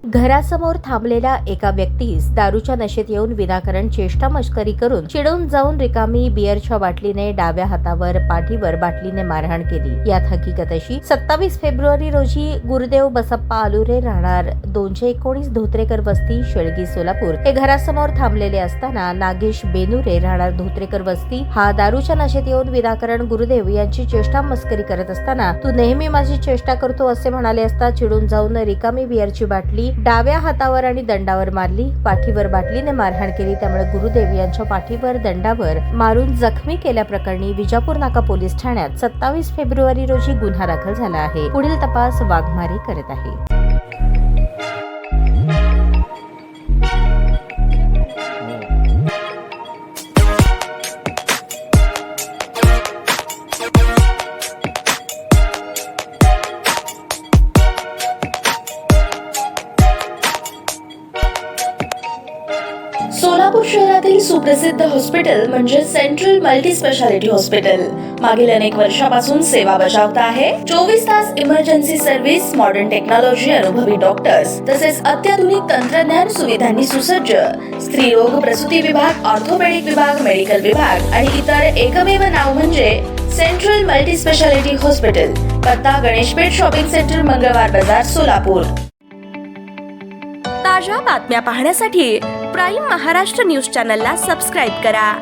घरासमोर थांबलेल्या एका व्यक्तीस दारूच्या नशेत येऊन विनाकारण चेष्टा मस्करी करून चिडून जाऊन रिकामी बिअरच्या बाटलीने डाव्या हातावर पाठीवर बाटलीने मारहाण केली। यात हकीकत अशी 27 फेब्रुवारी रोजी गुरुदेव बसप्पा आलुरे राहणार 219 धोत्रेकर वस्ती शेळगी सोलापूर हे घरासमोर थांबलेले असताना नागेश बेनुरे राहणार धोत्रेकर वस्ती हा दारूच्या नशेत येऊन विनाकारण गुरुदेव यांची चेष्टा मस्करी करत असताना तू नेहमी माझी चेष्टा करतो असे म्हणाले असता चिडून जाऊन रिकामी बिअरची बाटली डाव्या हातावर आणि दंडावर मारली। पाठीवर बाटलीने मारहाण केली। त्यामुळे गुरुदेव यांच्या पाठीवर दंडावर मारून जखमी केल्याप्रकरणी विजापूर नाका पोलीस ठाण्यात 27 फेब्रुवारी रोजी गुन्हा दाखल झाला आहे। पुढील तपास वाघमारे करत आहे। सोलापूर शहरातील सुप्रसिद्ध हॉस्पिटल म्हणजे सेंट्रल मल्टी स्पेशालिटी हॉस्पिटल मागील अनेक वर्षापासून सेवा बजावत आहे। 24 तास इमर्जन्सी सर्व्हिस, मॉडर्न टेक्नॉलॉजी, अनुभवी डॉक्टर्स तसेच अत्याधुनिक तंत्रज्ञान सुविधांनी सुसज्ज स्त्रीरोग प्रसूती विभाग, ऑर्थोपेडिक विभाग, मेडिकल विभाग आणि इतर एकमेव नाव म्हणजे सेंट्रल मल्टी स्पेशालिटी हॉस्पिटल। पत्ता गणेशपेठ शॉपिंग सेंटर, मंगळवार बाजार, सोलापूर। ताज्या बातम्या पाहण्यासाठी प्राईम महाराष्ट्र न्यूज चॅनलला सबस्क्राईब करा।